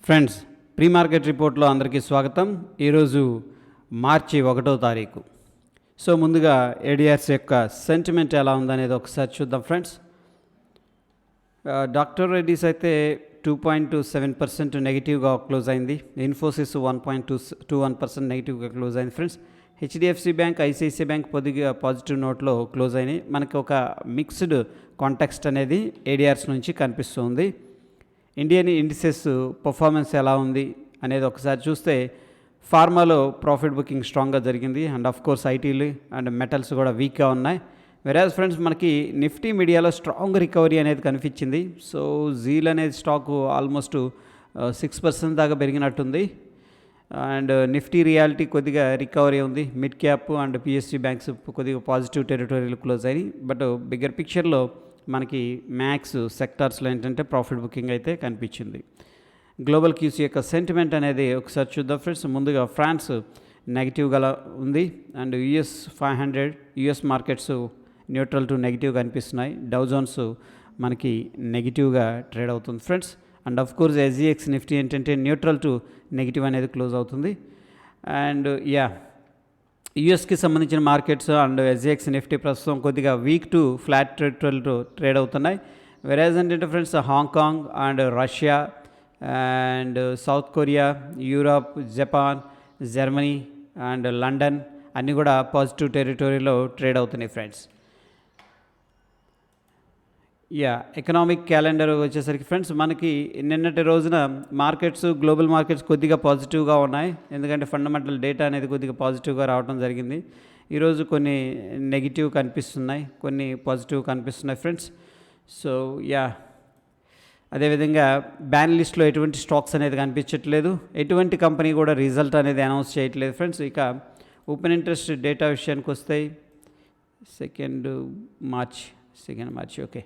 Friends, pre market రిపోర్ట్లో అందరికీ స్వాగతం. ఈరోజు మార్చి 1వ తారీఖు. సో ముందుగా ఏడిఆర్స్ యొక్క సెంటిమెంట్ ఎలా ఉందనేది ఒకసారి చూద్దాం ఫ్రెండ్స్. డాక్టర్ రెడ్డిస్ అయితే 2.27% నెగిటివ్గా క్లోజ్ అయింది. ఇన్ఫోసిస్ 1.21% నెగిటివ్గా క్లోజ్ అయింది friends. HDFC bank, ICICI bank కొద్దిగా పాజిటివ్ నోట్లో క్లోజ్ అయినాయి. మనకి ఒక మిక్స్డ్ కాంటెక్స్ట్ అనేది ఏడిఆర్స్ నుంచి కనిపిస్తుంది. ఇండియన్ ఇండిసెస్ పర్ఫార్మెన్స్ ఎలా ఉంది అనేది ఒకసారి చూస్తే ఫార్మాలో ప్రాఫిట్ బుకింగ్ స్ట్రాంగ్గా జరిగింది. అండ్ ఆఫ్ కోర్స్ ఐటీలు అండ్ మెటల్స్ కూడా వీక్గా ఉన్నాయి. వెరాజ్ ఫ్రెండ్స్, మనకి నిఫ్టీ మీడియాలో స్ట్రాంగ్ రికవరీ అనేది కనిపించింది. సో జీల్ అనేది స్టాక్ ఆల్మోస్ట్ 6% దాకా పెరిగినట్టుంది. అండ్ నిఫ్టీ రియాలిటీ కొద్దిగా రికవరీ ఉంది. Mid cap and PSC banks కొద్దిగా పాజిటివ్ టెరిటరీలు క్లోజ్ అయినాయి. బట్ బిగ్గర్ పిక్చర్లో మనకి మ్యాక్స్ సెక్టార్స్లో ఏంటంటే ప్రాఫిట్ బుకింగ్ అయితే కనిపించింది. గ్లోబల్ క్యూసీ యొక్క సెంటిమెంట్ అనేది ఒకసారి చూద్దాం ఫ్రెండ్స్. ముందుగా ఫ్రాన్స్ నెగిటివ్గా ఉంది. And US 500 US markets neutral to negative కనిపిస్తున్నాయి. డౌ జోన్స్ మనకి నెగిటివ్గా ట్రేడ్ అవుతుంది friends. And of course SGX Nifty ఏంటంటే న్యూట్రల్ టు నెగిటివ్ అనేది క్లోజ్ అవుతుంది. అండ్ యుఎస్కి సంబంధించిన మార్కెట్స్ అండ్ ఎస్జిఎక్స్ నిఫ్టీ ప్రస్తుతం కొద్దిగా వీక్ టు ఫ్లాట్ టెరిటరీలో ట్రేడ్ అవుతున్నాయి. వెరాజ్ ఏంటంటే friends Hong Kong and Russia and south Korea, Europe, Japan, Germany and London అన్నీ కూడా పాజిటివ్ టెరిటరీలో ట్రేడ్ అవుతున్నాయి ఫ్రెండ్స్. ఎకనామిక్ క్యాలెండర్ వచ్చేసరికి ఫ్రెండ్స్ మనకి నిన్నటి రోజున మార్కెట్స్, గ్లోబల్ మార్కెట్స్ కొద్దిగా పాజిటివ్గా ఉన్నాయి. ఎందుకంటే ఫండమెంటల్ డేటా అనేది కొద్దిగా పాజిటివ్గా రావడం జరిగింది. ఈరోజు కొన్ని నెగిటివ్ కనిపిస్తున్నాయి, కొన్ని పాజిటివ్ కనిపిస్తున్నాయి ఫ్రెండ్స్. సో అదేవిధంగా బ్యాన్ లిస్ట్లో ఎటువంటి స్టాక్స్ అనేది కనిపించట్లేదు. ఎటువంటి కంపెనీ కూడా రిజల్ట్ అనేది అనౌన్స్ చేయట్లేదు ఫ్రెండ్స్. ఇక ఓపెన్ ఇంట్రెస్ట్ డేటా విషయానికి వస్తే 2 మార్చ్ ఓకే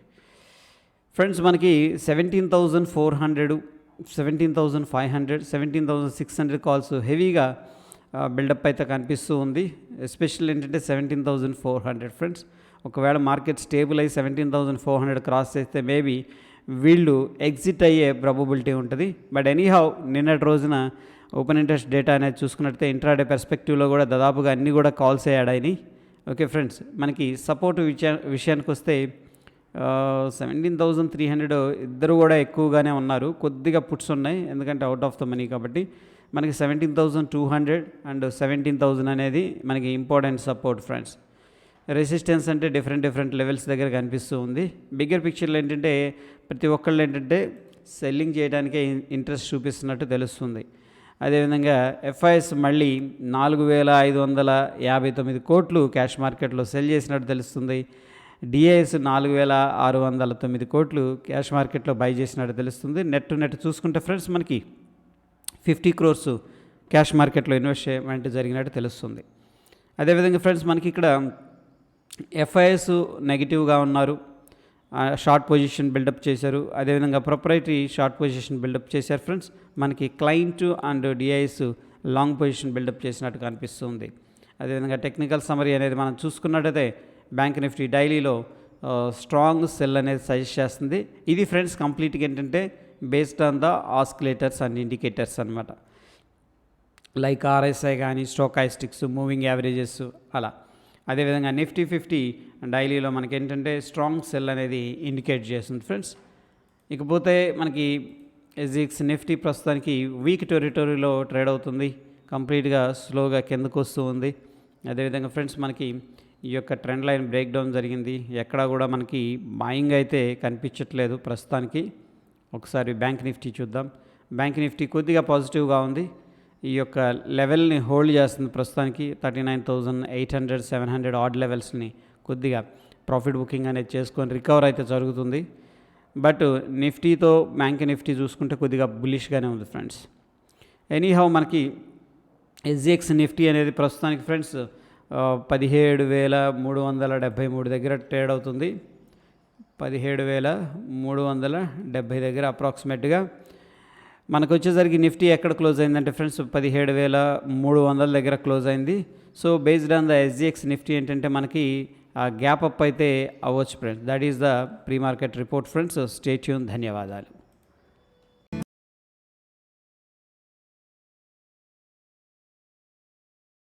ఫ్రెండ్స్, మనకి 17,400, 17,500, 17,600 కాల్స్ హెవీగా బిల్డప్ అయితే కనిపిస్తూ ఉంది. ఎస్పెషల్ ఏంటంటే 17,400 ఫ్రెండ్స్. ఒకవేళ మార్కెట్ స్టేబుల్ అయ్యి 17,400 క్రాస్ చేస్తే మేబీ వీళ్ళు ఎగ్జిట్ అయ్యే ప్రాబబిలిటీ ఉంటుంది. బట్ ఎనీహౌ నిన్నటి రోజున ఓపెన్ ఇంట్రెస్ట్ డేటా అనేది చూసుకున్నట్లయితే ఇంట్రాడే పర్స్పెక్టివ్లో కూడా దాదాపుగా అన్నీ కూడా కాల్స్ యాడ్ అయినాయి. ఓకే ఫ్రెండ్స్, మనకి సపోర్ట్ విషయానికి వస్తే 17,300 ఇద్దరు కూడా ఎక్కువగానే ఉన్నారు. కొద్దిగా పుట్స్ ఉన్నాయి ఎందుకంటే అవుట్ ఆఫ్ ద మనీ కాబట్టి. మనకి 17,200 అండ్ 17,000 అనేది మనకి ఇంపార్టెంట్ సపోర్ట్ ఫ్రెండ్స్. రెసిస్టెన్స్ అంటే డిఫరెంట్ లెవెల్స్ దగ్గర కనిపిస్తూ ఉంది. బిగ్గర్ పిక్చర్లో ఏంటంటే ప్రతి ఒక్కళ్ళు ఏంటంటే సెల్లింగ్ చేయడానికే ఇంట్రెస్ట్ చూపిస్తున్నట్టు తెలుస్తుంది. అదేవిధంగా ఎఫ్ఐఎస్ మళ్ళీ 4,559 కోట్లు క్యాష్ మార్కెట్లో సెల్ చేసినట్టు తెలుస్తుంది. డిఐఎస్ 4,609 కోట్లు క్యాష్ మార్కెట్లో బై చేసినట్టు తెలుస్తుంది. నెట్ చూసుకుంటే ఫ్రెండ్స్ మనకి 50 crores క్యాష్ మార్కెట్లో ఇన్వెస్ట్మెంట్ జరిగినట్టు తెలుస్తుంది. అదేవిధంగా ఫ్రెండ్స్ మనకి ఇక్కడ ఎఫ్ఐఎస్ నెగిటివ్గా ఉన్నారు, షార్ట్ పొజిషన్ బిల్డప్ చేశారు. అదేవిధంగా ప్రొప్రైటరీ షార్ట్ పొజిషన్ బిల్డప్ చేశారు ఫ్రెండ్స్. మనకి client and DIIs long position buildup చేసినట్టు కనిపిస్తుంది. అదేవిధంగా టెక్నికల్ సమరీ అనేది మనం చూసుకున్నట్టయితే బ్యాంక్ నిఫ్టీ డైలీలో స్ట్రాంగ్ సెల్ అనేది సజెస్ట్ చేస్తుంది. ఇది ఫ్రెండ్స్ కంప్లీట్గా ఏంటంటే based on the oscillators and indicators అనమాట. లైక్ ఆర్ఎస్ఐ కానీ స్టోకాస్టిక్స్, మూవింగ్ యావరేజెస్ అలా. అదేవిధంగా నిఫ్టీ 50 డైలీలో మనకి ఏంటంటే స్ట్రాంగ్ సెల్ అనేది ఇండికేట్ చేస్తుంది ఫ్రెండ్స్. ఇకపోతే మనకి ఎస్జిఎక్స్ నిఫ్టీ ప్రస్తుతానికి వీక్ టెరిటరీలో ట్రేడ్ అవుతుంది. కంప్లీట్గా స్లోగా కిందకు వస్తూ ఉంది. అదేవిధంగా ఫ్రెండ్స్ మనకి ఈ యొక్క ట్రెండ్ లైన్ బ్రేక్ డౌన్ జరిగింది. ఎక్కడా కూడా మనకి బాయింగ్ అయితే కనిపించట్లేదు ప్రస్తుతానికి. ఒకసారి బ్యాంక్ నిఫ్టీ చూద్దాం. బ్యాంక్ నిఫ్టీ కొద్దిగా పాజిటివ్గా ఉంది. ఈ యొక్క లెవెల్ని హోల్డ్ చేస్తుంది ప్రస్తుతానికి. 39,800, 700 ఆడ్ లెవెల్స్ని కొద్దిగా ప్రాఫిట్ బుకింగ్ అనేది చేసుకొని రికవర్ అయితే జరుగుతుంది. బట్ నిఫ్టీతో బ్యాంక్ నిఫ్టీ చూసుకుంటే కొద్దిగా బులిష్గానే ఉంది ఫ్రెండ్స్. ఎనీహౌ మనకి ఎస్జిఎక్స్ నిఫ్టీ అనేది ప్రస్తుతానికి ఫ్రెండ్స్ 17,373 దగ్గర ట్రేడ్ అవుతుంది. 17,370 దగ్గర అప్రాక్సిమేట్గా. మనకు వచ్చేసరికి నిఫ్టీ ఎక్కడ క్లోజ్ అయిందంటే ఫ్రెండ్స్ 17,300 దగ్గర క్లోజ్ అయింది. So based on the SGX Nifty ఏంటంటే మనకి గ్యాప్ అప్ అయితే అవ్వచ్చు friends. That is the pre market report friends. Stay tune. ధన్యవాదాలు.